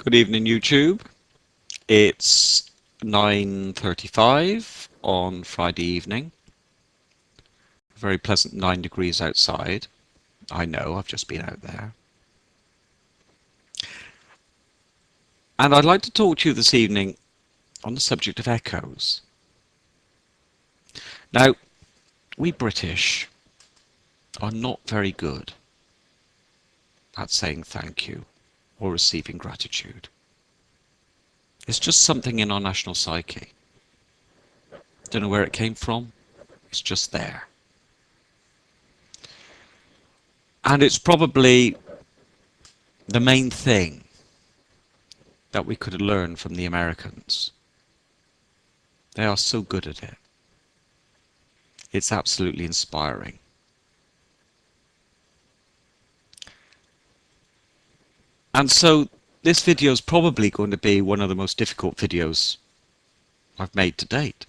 Good evening, YouTube. It's 9:35 on Friday evening. Very pleasant 9 degrees outside. I know, I've just been out there. And I'd like to talk to you this evening on the subject of echoes. Now, we British are not very good at saying thank you or receiving gratitude. It's just something in our national psyche. Don't know where it came from. It's just there. And it's probably the main thing that we could learn from the Americans. They are so good at it. It's absolutely inspiring. And so this video is probably going to be one of the most difficult videos I've made to date.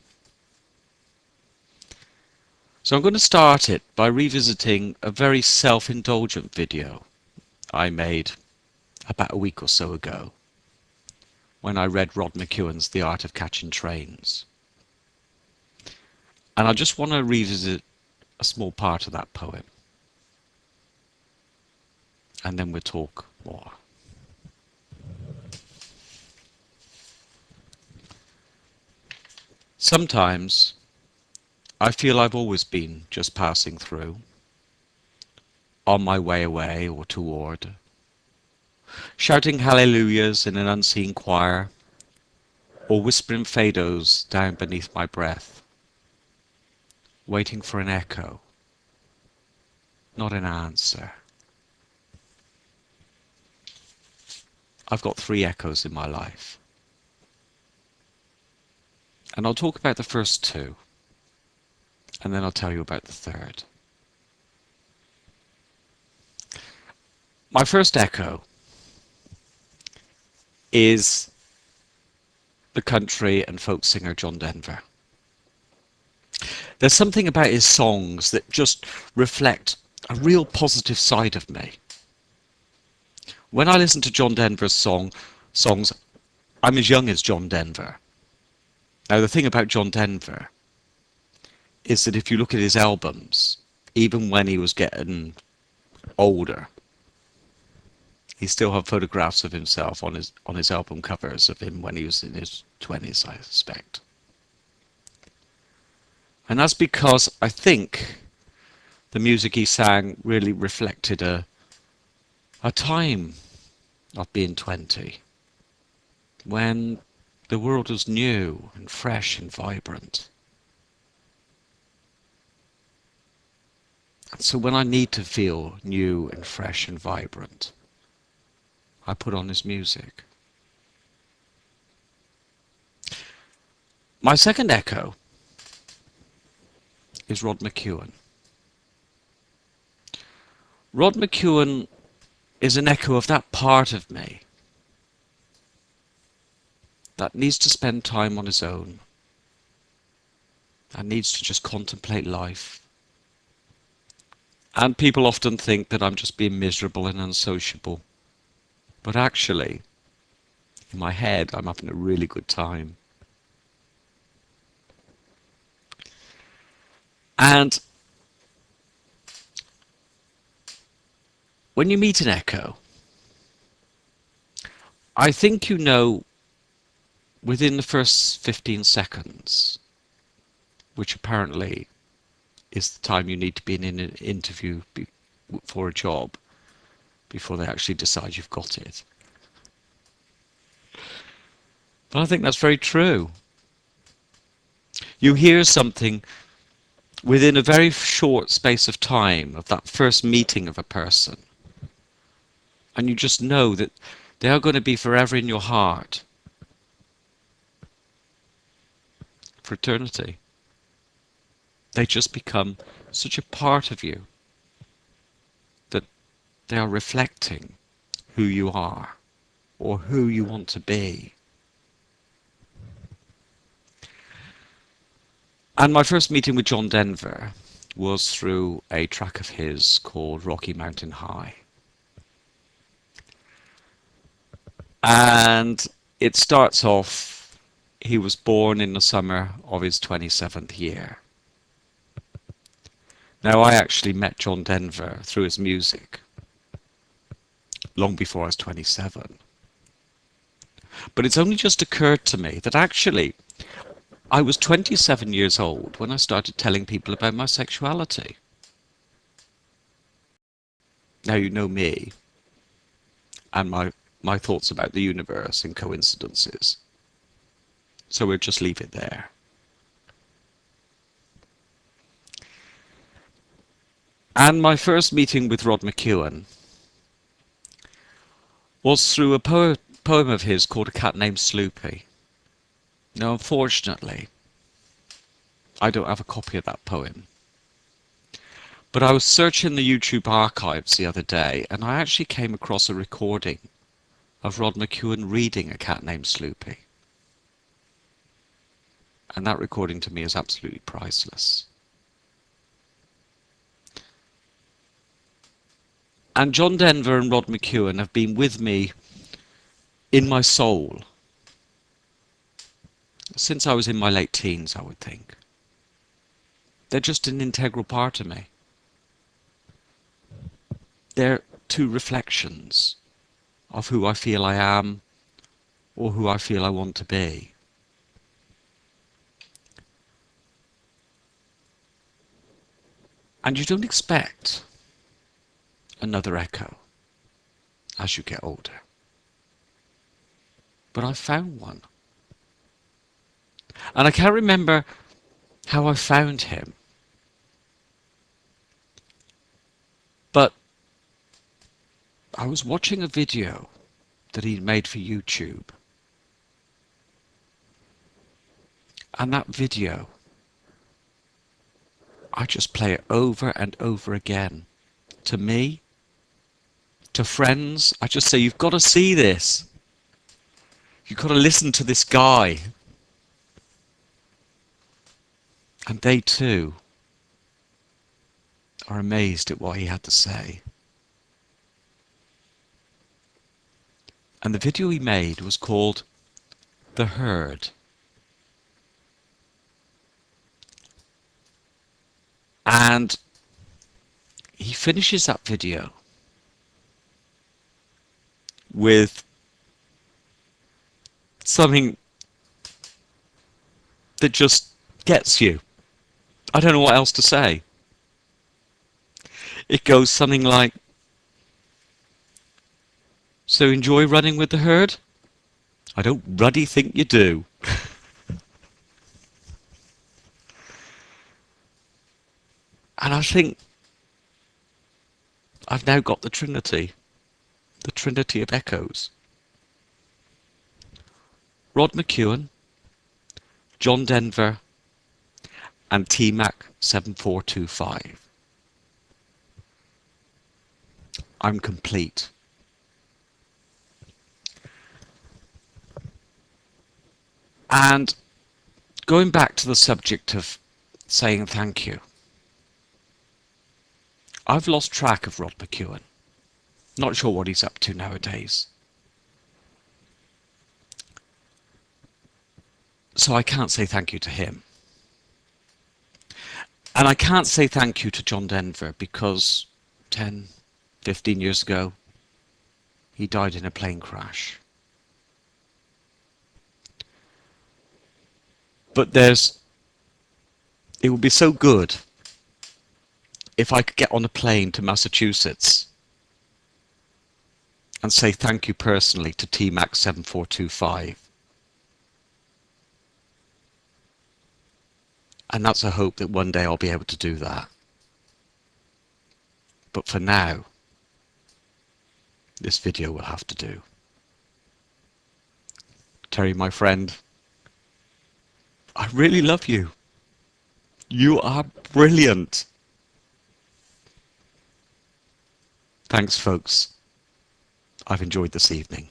So I'm going to start it by revisiting a very self-indulgent video I made about a week or so ago when I read Rod McEwen's The Art of Catching Trains. And I just want to revisit a small part of that poem. And then we'll talk more. Sometimes I feel I've always been just passing through, on my way away or toward, shouting hallelujahs in an unseen choir, or whispering fados down beneath my breath, waiting for an echo, not an answer. I've got 3 echoes in my life. And I'll talk about the first 2, and then I'll tell you about the third. My first echo is the country and folk singer John Denver. There's something about his songs that just reflect a real positive side of me. When I listen to John Denver's songs, I'm as young as John Denver. Now the thing about John Denver is that if you look at his albums, even when he was getting older, he still had photographs of himself on his album covers of him when he was in his 20s, I suspect. And that's because I think the music he sang really reflected a time of being 20 when the world was new and fresh and vibrant. And so when I need to feel new and fresh and vibrant, I put on his music. My second echo is Rod McEwen. Rod McEwen is an echo of that part of me that needs to spend time on his own, that needs to just contemplate life. And people often think that I'm just being miserable and unsociable. But actually, in my head, I'm having a really good time. And when you meet an echo, I think you know within the first 15 seconds, which apparently is the time you need to be in an interview for a job before they actually decide you've got it. But I think that's very true. You hear something within a very short space of time of that first meeting of a person, and you just know that they are going to be forever in your heart for eternity. They just become such a part of you that they are reflecting who you are or who you want to be. And my first meeting with John Denver was through a track of his called Rocky Mountain High. And it starts off, he was born in the summer of his 27th year. Now, I actually met John Denver through his music long before I was 27. But it's only just occurred to me that actually I was 27 years old when I started telling people about my sexuality. Now you know me and my thoughts about the universe and coincidences. So we'll just leave it there. And my first meeting with Rod McEwen was through a poem of his called A Cat Named Sloopy. Now, unfortunately, I don't have a copy of that poem. But I was searching the YouTube archives the other day, and I actually came across a recording of Rod McEwen reading A Cat Named Sloopy. And that recording to me is absolutely priceless. And John Denver and Rod McEwen have been with me in my soul since I was in my late teens, I would think. They're just an integral part of me. They're two reflections of who I feel I am or who I feel I want to be. And you don't expect another echo as you get older. But I found one. And I can't remember how I found him. But I was watching a video that he'd made for YouTube. And that video, I just play it over and over again. To me, to friends, I just say, you've got to see this. You've got to listen to this guy. And they too are amazed at what he had to say. And the video he made was called The Herd. And he finishes that video with something that just gets you. I don't know what else to say. It goes something like, so enjoy running with the herd? I don't ruddy think you do. And I think I've now got the Trinity of echoes. Rod McEwen, John Denver, and T-Mac 7425. I'm complete. And going back to the subject of saying thank you, I've lost track of Rod McEwen. Not sure what he's up to nowadays. So I can't say thank you to him. And I can't say thank you to John Denver because 10, 15 years ago, he died in a plane crash. But it would be so good if I could get on a plane to Massachusetts and say thank you personally to T-Mac 7425. And that's a hope that one day I'll be able to do that. But for now, this video will have to do. Terry, my friend, I really love you. You are brilliant. Thanks, folks. I've enjoyed this evening.